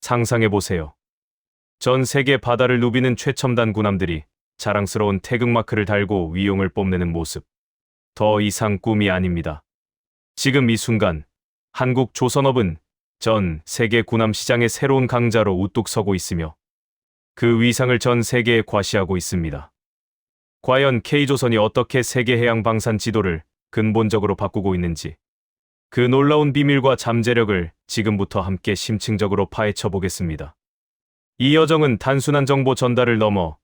상상해보세요. 전 세계 바다를 누비는 최첨단 군함들이 자랑스러운 태극마크를 달고 위용을 뽐내는 모습. 더 이상 꿈이 아닙니다. 지금 이 순간 한국 조선업은 전 세계 군함 시장의 새로운 강자로 우뚝 서고 있으며 그 위상을 전 세계에 과시하고 있습니다. 과연 K조선이 어떻게 세계 해양 방산 지도를 근본적으로 바꾸고 있는지, 그 놀라운 비밀과 잠재력을 지금부터 함께 심층적으로 파헤쳐 보겠습니다. 이 여정은 단순한 정보 전달을 넘어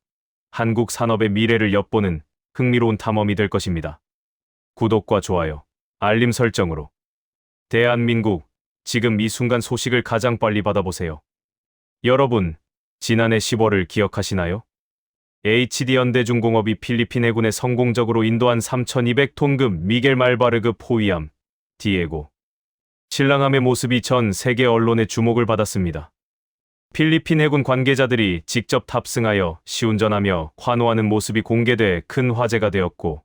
한국 산업의 미래를 엿보는 흥미로운 탐험이 될 것입니다. 구독과 좋아요, 알림 설정으로 대한민국, 지금 이 순간 소식을 가장 빨리 받아보세요. 여러분, 지난해 10월을 기억하시나요? HD현대중공업이 필리핀 해군에 성공적으로 인도한 3200톤급 미겔 말바르급 호위함 디에고 신랑함의 모습이 전 세계 언론의 주목을 받았습니다. 필리핀 해군 관계자들이 직접 탑승하여 시운전하며 환호하는 모습이 공개돼 큰 화제가 되었고,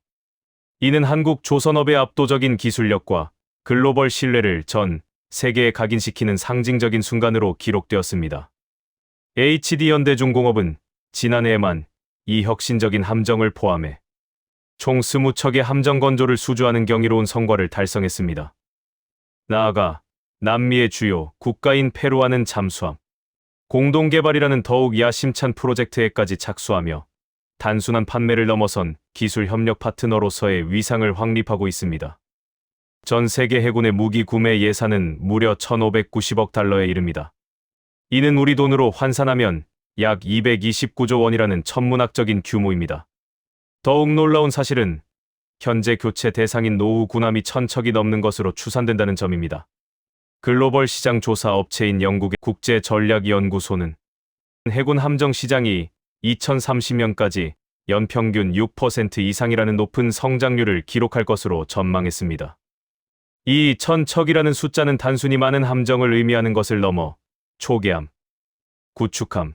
이는 한국 조선업의 압도적인 기술력과 글로벌 신뢰를 전 세계에 각인시키는 상징적인 순간으로 기록되었습니다. HD현대중공업은 지난해에만 이 혁신적인 함정을 포함해 총 20척의 함정 건조를 수주하는 경이로운 성과를 달성했습니다. 나아가 남미의 주요 국가인 페루와는 잠수함 공동개발이라는 더욱 야심찬 프로젝트에까지 착수하며 단순한 판매를 넘어선 기술 협력 파트너로서의 위상을 확립하고 있습니다. 전 세계 해군의 무기 구매 예산은 무려 1,590억 달러에 이릅니다. 이는 우리 돈으로 환산하면 약 229조 원이라는 천문학적인 규모입니다. 더욱 놀라운 사실은 현재 교체 대상인 노후 군함이 1,000척이 넘는 것으로 추산된다는 점입니다. 글로벌 시장 조사 업체인 영국의 국제전략연구소는 해군 함정 시장이 2030년까지 연평균 6% 이상이라는 높은 성장률을 기록할 것으로 전망했습니다. 이 1,000척이라는 숫자는 단순히 많은 함정을 의미하는 것을 넘어 초계함, 구축함,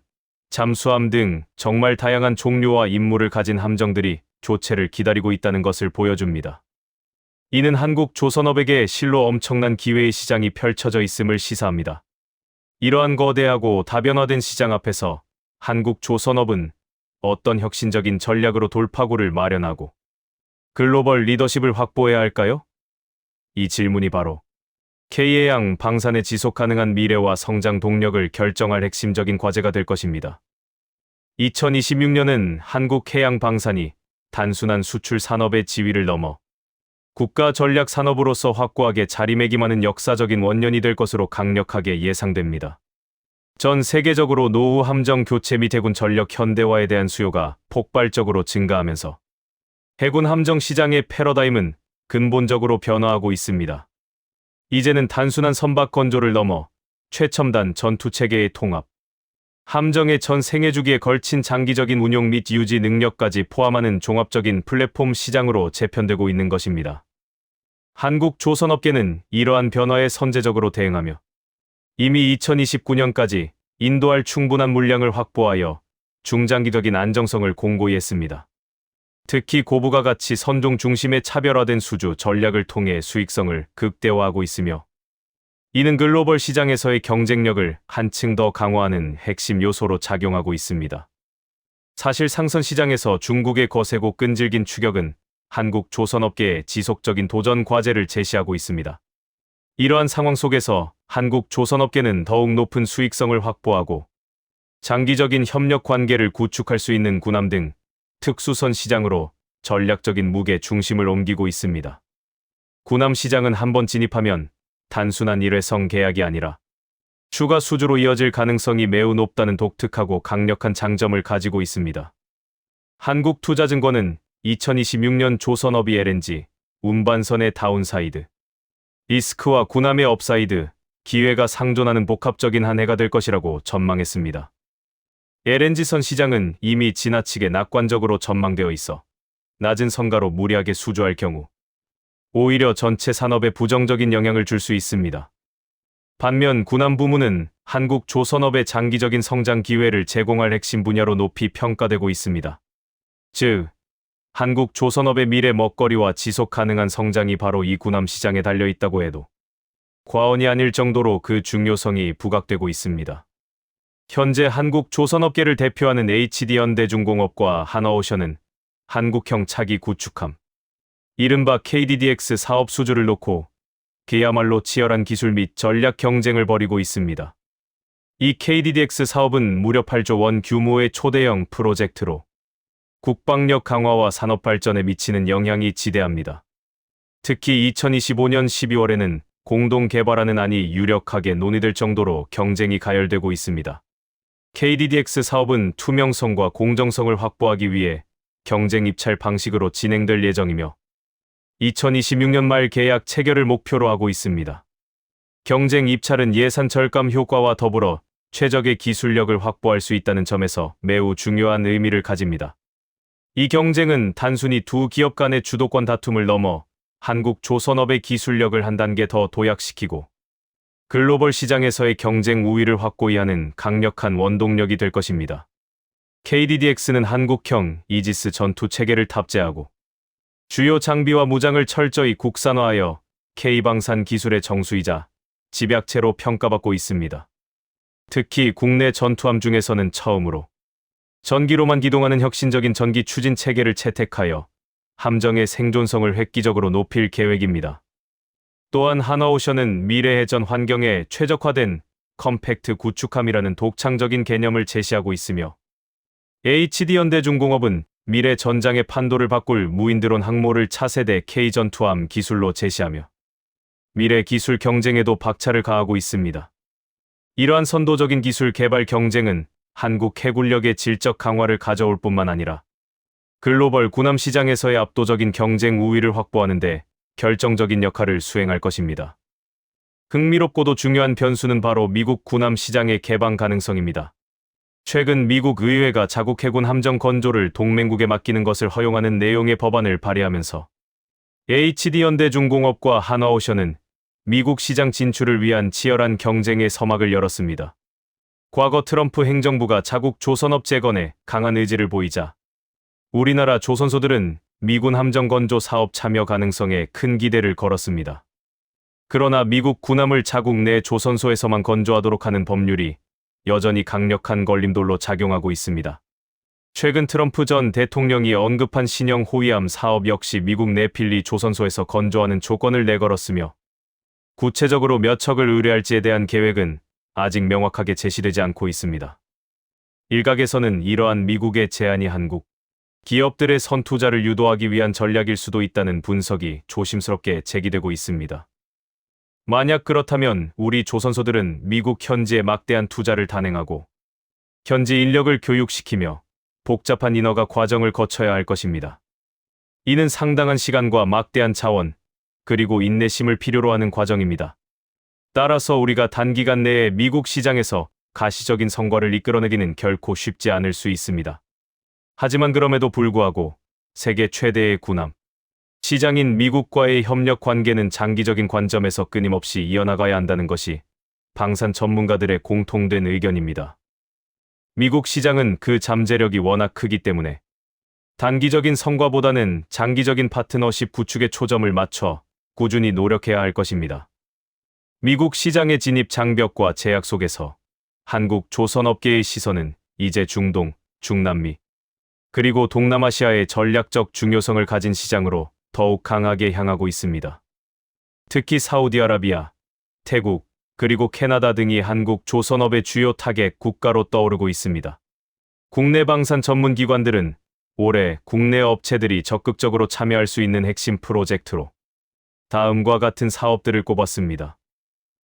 잠수함 등 정말 다양한 종류와 임무를 가진 함정들이 조체를 기다리고 있다는 것을 보여줍니다. 이는 한국 조선업에게 실로 엄청난 기회의 시장이 펼쳐져 있음을 시사합니다. 이러한 거대하고 다변화된 시장 앞에서 한국 조선업은 어떤 혁신적인 전략으로 돌파구를 마련하고 글로벌 리더십을 확보해야 할까요? 이 질문이 바로 K해양 방산의 지속 가능한 미래와 성장 동력을 결정할 핵심적인 과제가 될 것입니다. 2026년은 한국 해양 방산이 단순한 수출 산업의 지위를 넘어 국가 전략 산업으로서 확고하게 자리매김하는 역사적인 원년이 될 것으로 강력하게 예상됩니다. 전 세계적으로 노후 함정 교체 및 해군 전력 현대화에 대한 수요가 폭발적으로 증가하면서 해군 함정 시장의 패러다임은 근본적으로 변화하고 있습니다. 이제는 단순한 선박 건조를 넘어 최첨단 전투체계의 통합, 함정의 전 생애주기에 걸친 장기적인 운용 및 유지 능력까지 포함하는 종합적인 플랫폼 시장으로 재편되고 있는 것입니다. 한국 조선업계는 이러한 변화에 선제적으로 대응하며 이미 2029년까지 인도할 충분한 물량을 확보하여 중장기적인 안정성을 공고히 했습니다. 특히 고부가 가치 선종 중심의 차별화된 수주 전략을 통해 수익성을 극대화하고 있으며, 이는 글로벌 시장에서의 경쟁력을 한층 더 강화하는 핵심 요소로 작용하고 있습니다. 사실 상선 시장에서 중국의 거세고 끈질긴 추격은 한국 조선업계의 지속적인 도전 과제를 제시하고 있습니다. 이러한 상황 속에서 한국 조선업계는 더욱 높은 수익성을 확보하고 장기적인 협력 관계를 구축할 수 있는 군함 등 특수선 시장으로 전략적인 무게 중심을 옮기고 있습니다. 군함 시장은 한번 진입하면 단순한 일회성 계약이 아니라 추가 수주로 이어질 가능성이 매우 높다는 독특하고 강력한 장점을 가지고 있습니다. 한국투자증권은 2026년 조선업이 LNG, 운반선의 다운사이드, 리스크와 군함의 업사이드, 기회가 상존하는 복합적인 한 해가 될 것이라고 전망했습니다. LNG선 시장은 이미 지나치게 낙관적으로 전망되어 있어 낮은 성가로 무리하게 수주할 경우 오히려 전체 산업에 부정적인 영향을 줄 수 있습니다. 반면 군함 부문은 한국 조선업의 장기적인 성장 기회를 제공할 핵심 분야로 높이 평가되고 있습니다. 즉, 한국 조선업의 미래 먹거리와 지속 가능한 성장이 바로 이 군함 시장에 달려 있다고 해도 과언이 아닐 정도로 그 중요성이 부각되고 있습니다. 현재 한국 조선업계를 대표하는 HD현대중공업과 하나오션은 한국형 차기 구축함, 이른바 KDDX 사업 수주를 놓고 그야말로 치열한 기술 및 전략 경쟁을 벌이고 있습니다. 이 KDDX 사업은 무려 8조 원 규모의 초대형 프로젝트로 국방력 강화와 산업 발전에 미치는 영향이 지대합니다. 특히 2025년 12월에는 공동 개발하는 안이 유력하게 논의될 정도로 경쟁이 가열되고 있습니다. KDDX 사업은 투명성과 공정성을 확보하기 위해 경쟁 입찰 방식으로 진행될 예정이며 2026년 말 계약 체결을 목표로 하고 있습니다. 경쟁 입찰은 예산 절감 효과와 더불어 최적의 기술력을 확보할 수 있다는 점에서 매우 중요한 의미를 가집니다. 이 경쟁은 단순히 두 기업 간의 주도권 다툼을 넘어 한국 조선업의 기술력을 한 단계 더 도약시키고 글로벌 시장에서의 경쟁 우위를 확고히 하는 강력한 원동력이 될 것입니다. KDDX는 한국형 이지스 전투 체계를 탑재하고 주요 장비와 무장을 철저히 국산화하여 K방산 기술의 정수이자 집약체로 평가받고 있습니다. 특히 국내 전투함 중에서는 처음으로 전기로만 기동하는 혁신적인 전기 추진 체계를 채택하여 함정의 생존성을 획기적으로 높일 계획입니다. 또한 하나오션은 미래 해전 환경에 최적화된 컴팩트 구축함이라는 독창적인 개념을 제시하고 있으며 HD현대중공업은 미래 전장의 판도를 바꿀 무인드론 항모를 차세대 K전투함 기술로 제시하며 미래 기술 경쟁에도 박차를 가하고 있습니다. 이러한 선도적인 기술 개발 경쟁은 한국 해군력의 질적 강화를 가져올 뿐만 아니라 글로벌 군함 시장에서의 압도적인 경쟁 우위를 확보하는 데 결정적인 역할을 수행할 것입니다. 흥미롭고도 중요한 변수는 바로 미국 군함 시장의 개방 가능성입니다. 최근 미국 의회가 자국 해군 함정 건조를 동맹국에 맡기는 것을 허용하는 내용의 법안을 발의하면서 HD현대중공업과 하나오션은 미국 시장 진출을 위한 치열한 경쟁의 서막을 열었습니다. 과거 트럼프 행정부가 자국 조선업 재건에 강한 의지를 보이자 우리나라 조선소들은 미군 함정 건조 사업 참여 가능성에 큰 기대를 걸었습니다. 그러나 미국 군함을 자국 내 조선소에서만 건조하도록 하는 법률이 여전히 강력한 걸림돌로 작용하고 있습니다. 최근 트럼프 전 대통령이 언급한 신형 호위함 사업 역시 미국 내필리 조선소에서 건조하는 조건을 내걸었으며 구체적으로 몇 척을 의뢰할지에 대한 계획은 아직 명확하게 제시되지 않고 있습니다. 일각에서는 이러한 미국의 제안이 한국 기업들의 선투자를 유도하기 위한 전략일 수도 있다는 분석이 조심스럽게 제기되고 있습니다. 만약 그렇다면 우리 조선소들은 미국 현지에 막대한 투자를 단행하고 현지 인력을 교육시키며 복잡한 인허가 과정을 거쳐야 할 것입니다. 이는 상당한 시간과 막대한 자원, 그리고 인내심을 필요로 하는 과정입니다. 따라서 우리가 단기간 내에 미국 시장에서 가시적인 성과를 이끌어내기는 결코 쉽지 않을 수 있습니다. 하지만 그럼에도 불구하고 세계 최대의 군함 시장인 미국과의 협력 관계는 장기적인 관점에서 끊임없이 이어나가야 한다는 것이 방산 전문가들의 공통된 의견입니다. 미국 시장은 그 잠재력이 워낙 크기 때문에 단기적인 성과보다는 장기적인 파트너십 구축에 초점을 맞춰 꾸준히 노력해야 할 것입니다. 미국 시장의 진입 장벽과 제약 속에서 한국 조선업계의 시선은 이제 중동, 중남미, 그리고 동남아시아의 전략적 중요성을 가진 시장으로 더욱 강하게 향하고 있습니다. 특히 사우디아라비아, 태국, 그리고 캐나다 등이 한국 조선업의 주요 타겟 국가로 떠오르고 있습니다. 국내 방산 전문 기관들은 올해 국내 업체들이 적극적으로 참여할 수 있는 핵심 프로젝트로 다음과 같은 사업들을 꼽았습니다.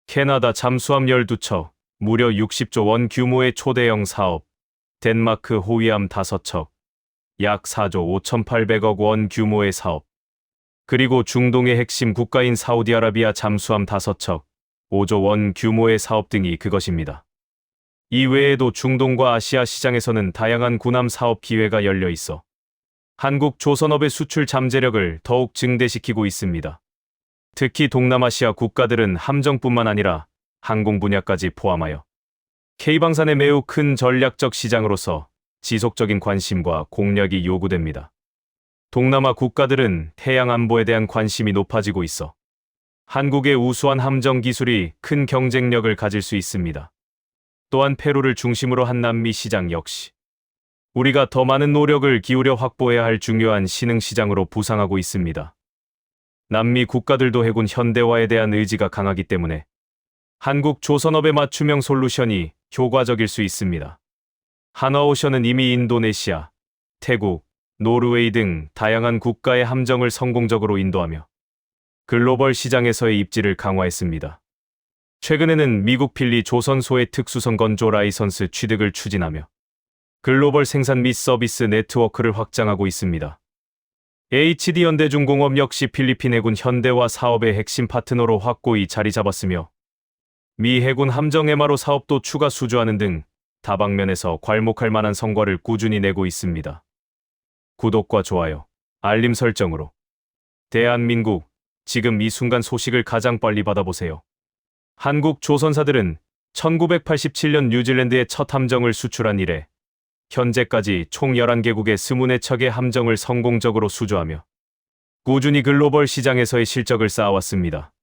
캐나다 잠수함 12척, 무려 60조 원 규모의 초대형 사업, 덴마크 호위함 5척, 약 4조 5,800억 원 규모의 사업, 그리고 중동의 핵심 국가인 사우디아라비아 잠수함 5척, 5조 원 규모의 사업 등이 그것입니다. 이 외에도 중동과 아시아 시장에서는 다양한 군함 사업 기회가 열려 있어 한국 조선업의 수출 잠재력을 더욱 증대시키고 있습니다. 특히 동남아시아 국가들은 함정뿐만 아니라 항공 분야까지 포함하여 K방산의 매우 큰 전략적 시장으로서 지속적인 관심과 공략이 요구됩니다. 동남아 국가들은 해양 안보에 대한 관심이 높아지고 있어 한국의 우수한 함정 기술이 큰 경쟁력을 가질 수 있습니다. 또한 페루를 중심으로 한 남미 시장 역시 우리가 더 많은 노력을 기울여 확보해야 할 중요한 신흥 시장으로 부상하고 있습니다. 남미 국가들도 해군 현대화에 대한 의지가 강하기 때문에 한국 조선업의 맞춤형 솔루션이 효과적일 수 있습니다. 한화오션은 이미 인도네시아, 태국, 노르웨이 등 다양한 국가의 함정을 성공적으로 인도하며 글로벌 시장에서의 입지를 강화했습니다. 최근에는 미국 필리 조선소의 특수선 건조 라이선스 취득을 추진하며 글로벌 생산 및 서비스 네트워크를 확장하고 있습니다. HD현대중공업 역시 필리핀 해군 현대화 사업의 핵심 파트너로 확고히 자리 잡았으며 미 해군 함정 MRO 사업도 추가 수주하는 등 다방면에서 괄목할 만한 성과를 꾸준히 내고 있습니다. 구독과 좋아요, 알림 설정으로 대한민국, 지금 이 순간 소식을 가장 빨리 받아보세요. 한국 조선사들은 1987년 뉴질랜드에 첫 함정을 수출한 이래 현재까지 총 11개국의 24척의 함정을 성공적으로 수주하며 꾸준히 글로벌 시장에서의 실적을 쌓아왔습니다.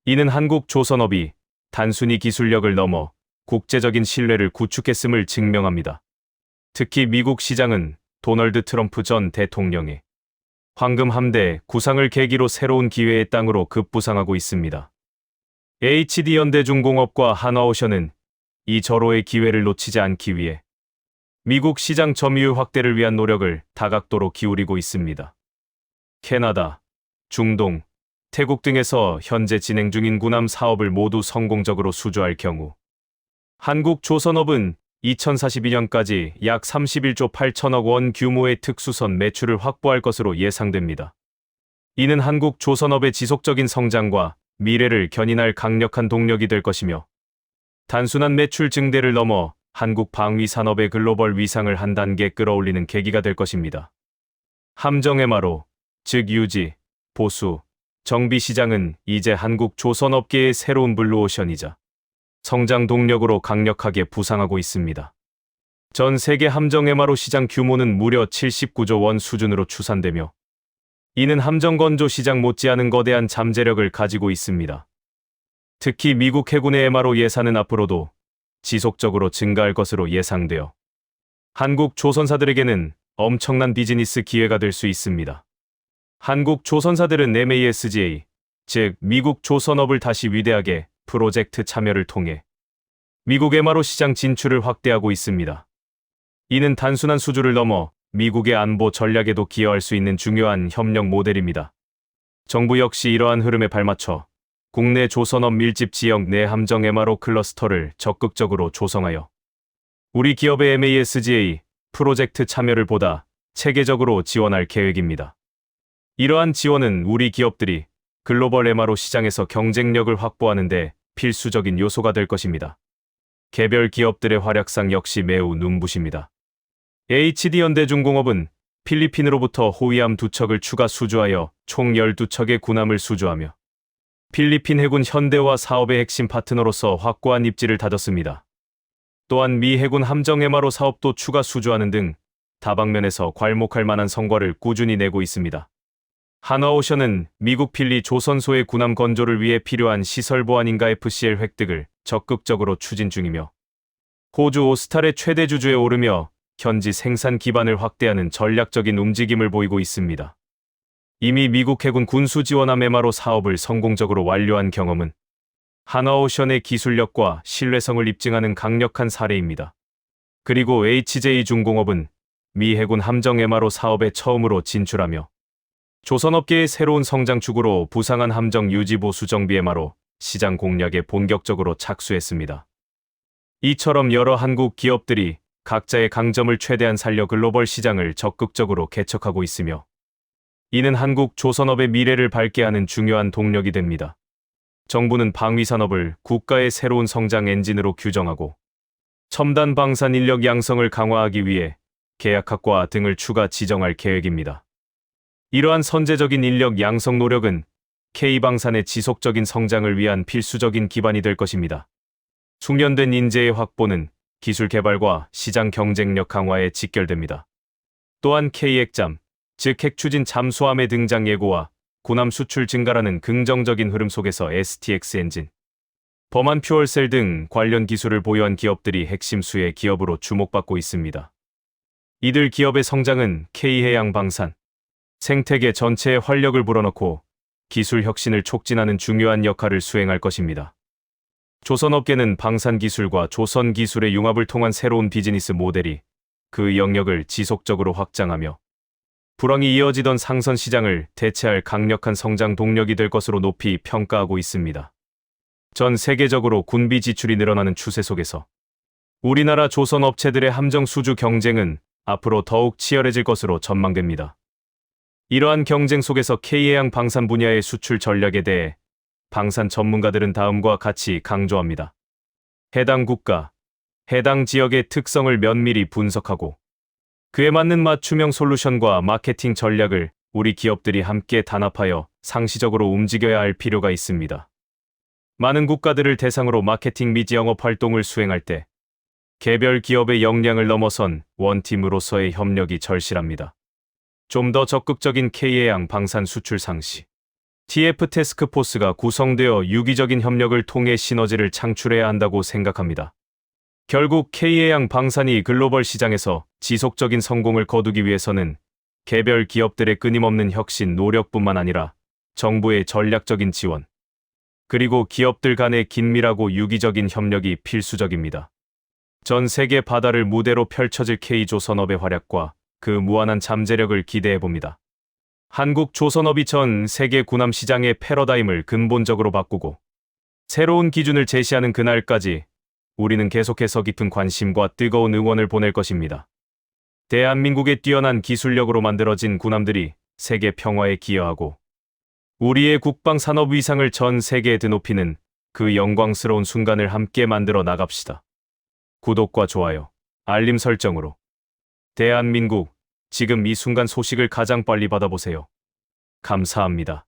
이는 한국 조선업이 단순히 기술력을 넘어 국제적인 신뢰를 구축했음을 증명합니다. 특히 미국 시장은 도널드 트럼프 전 대통령의 황금 함대 구상을 계기로 새로운 기회의 땅으로 급부상하고 있습니다. HD현대중공업과 한화오션은 이 절호의 기회를 놓치지 않기 위해 미국 시장 점유율 확대를 위한 노력을 다각도로 기울이고 있습니다. 캐나다, 중동, 태국 등에서 현재 진행 중인 군함 사업을 모두 성공적으로 수주할 경우 한국 조선업은 2042년까지 약 31조 8천억 원 규모의 특수선 매출을 확보할 것으로 예상됩니다. 이는 한국 조선업의 지속적인 성장과 미래를 견인할 강력한 동력이 될 것이며 단순한 매출 증대를 넘어 한국 방위 산업의 글로벌 위상을 한 단계 끌어올리는 계기가 될 것입니다. 함정 MRO, 즉 유지, 보수, 정비 시장은 이제 한국 조선업계의 새로운 블루오션이자 성장 동력으로 강력하게 부상하고 있습니다. 전 세계 함정 MRO 시장 규모는 무려 79조 원 수준으로 추산되며 이는 함정 건조 시장 못지않은 거대한 잠재력을 가지고 있습니다. 특히 미국 해군의 MRO 예산은 앞으로도 지속적으로 증가할 것으로 예상되어 한국 조선사들에게는 엄청난 비즈니스 기회가 될 수 있습니다. 한국 조선사들은 MASGA, 즉 미국 조선업을 다시 위대하게 프로젝트 참여를 통해 미국 MRO 시장 진출을 확대하고 있습니다. 이는 단순한 수주를 넘어 미국의 안보 전략에도 기여할 수 있는 중요한 협력 모델입니다. 정부 역시 이러한 흐름에 발맞춰 국내 조선업 밀집 지역 내 함정 MRO 클러스터를 적극적으로 조성하여 우리 기업의 MASGA 프로젝트 참여를 보다 체계적으로 지원할 계획입니다. 이러한 지원은 우리 기업들이 글로벌 MRO 시장에서 경쟁력을 확보하는 데 필수적인 요소가 될 것입니다. 개별 기업들의 활약상 역시 매우 눈부십니다. HD현대중공업은 필리핀으로부터 호위함 2척을 추가 수주하여 총 12척의 군함을 수주하며 필리핀 해군 현대화 사업의 핵심 파트너로서 확고한 입지를 다졌습니다. 또한 미 해군 함정 MRO 사업도 추가 수주하는 등 다방면에서 괄목할 만한 성과를 꾸준히 내고 있습니다. 한화오션은 미국 필리 조선소의 군함 건조를 위해 필요한 시설 보안인가 FCL 획득을 적극적으로 추진 중이며 호주 오스탈의 최대 주주에 오르며 현지 생산 기반을 확대하는 전략적인 움직임을 보이고 있습니다. 이미 미국 해군 군수 지원함 MRO 사업을 성공적으로 완료한 경험은 한화오션의 기술력과 신뢰성을 입증하는 강력한 사례입니다. 그리고 HJ중공업은 미 해군 함정 MRO 사업에 처음으로 진출하며 조선업계의 새로운 성장축으로 부상한 함정 유지 보수 정비 MRO 시장 공략에 본격적으로 착수했습니다. 이처럼 여러 한국 기업들이 각자의 강점을 최대한 살려 글로벌 시장을 적극적으로 개척하고 있으며 이는 한국 조선업의 미래를 밝게 하는 중요한 동력이 됩니다. 정부는 방위산업을 국가의 새로운 성장 엔진으로 규정하고 첨단 방산 인력 양성을 강화하기 위해 계약학과 등을 추가 지정할 계획입니다. 이러한 선제적인 인력 양성 노력은 K방산의 지속적인 성장을 위한 필수적인 기반이 될 것입니다. 숙련된 인재의 확보는 기술 개발과 시장 경쟁력 강화에 직결됩니다. 또한 K핵잠, 즉 핵추진 잠수함의 등장 예고와 군함 수출 증가라는 긍정적인 흐름 속에서 STX 엔진, 범한 퓨얼셀 등 관련 기술을 보유한 기업들이 핵심 수혜 기업으로 주목받고 있습니다. 이들 기업의 성장은 K해양방산, 생태계 전체에 활력을 불어넣고 기술 혁신을 촉진하는 중요한 역할을 수행할 것입니다. 조선업계는 방산기술과 조선기술의 융합을 통한 새로운 비즈니스 모델이 그 영역을 지속적으로 확장하며 불황이 이어지던 상선 시장을 대체할 강력한 성장 동력이 될 것으로 높이 평가하고 있습니다. 전 세계적으로 군비 지출이 늘어나는 추세 속에서 우리나라 조선업체들의 함정 수주 경쟁은 앞으로 더욱 치열해질 것으로 전망됩니다. 이러한 경쟁 속에서 K해양 방산 분야의 수출 전략에 대해 방산 전문가들은 다음과 같이 강조합니다. 해당 국가, 해당 지역의 특성을 면밀히 분석하고 그에 맞는 맞춤형 솔루션과 마케팅 전략을 우리 기업들이 함께 단합하여 상시적으로 움직여야 할 필요가 있습니다. 많은 국가들을 대상으로 마케팅 및 영업 활동을 수행할 때 개별 기업의 역량을 넘어선 원팀으로서의 협력이 절실합니다. 좀 더 적극적인 K해양 방산 수출 상시 TF 태스크포스가 구성되어 유기적인 협력을 통해 시너지를 창출해야 한다고 생각합니다. 결국 K해양 방산이 글로벌 시장에서 지속적인 성공을 거두기 위해서는 개별 기업들의 끊임없는 혁신 노력뿐만 아니라 정부의 전략적인 지원, 그리고 기업들 간의 긴밀하고 유기적인 협력이 필수적입니다. 전 세계 바다를 무대로 펼쳐질 K조선업의 활약과 그 무한한 잠재력을 기대해봅니다. 한국 조선업이 전 세계 군함 시장의 패러다임을 근본적으로 바꾸고 새로운 기준을 제시하는 그날까지 우리는 계속해서 깊은 관심과 뜨거운 응원을 보낼 것입니다. 대한민국의 뛰어난 기술력으로 만들어진 군함들이 세계 평화에 기여하고 우리의 국방 산업 위상을 전 세계에 드높이는 그 영광스러운 순간을 함께 만들어 나갑시다. 구독과 좋아요, 알림 설정으로 대한민국, 지금 이 순간 소식을 가장 빨리 받아보세요. 감사합니다.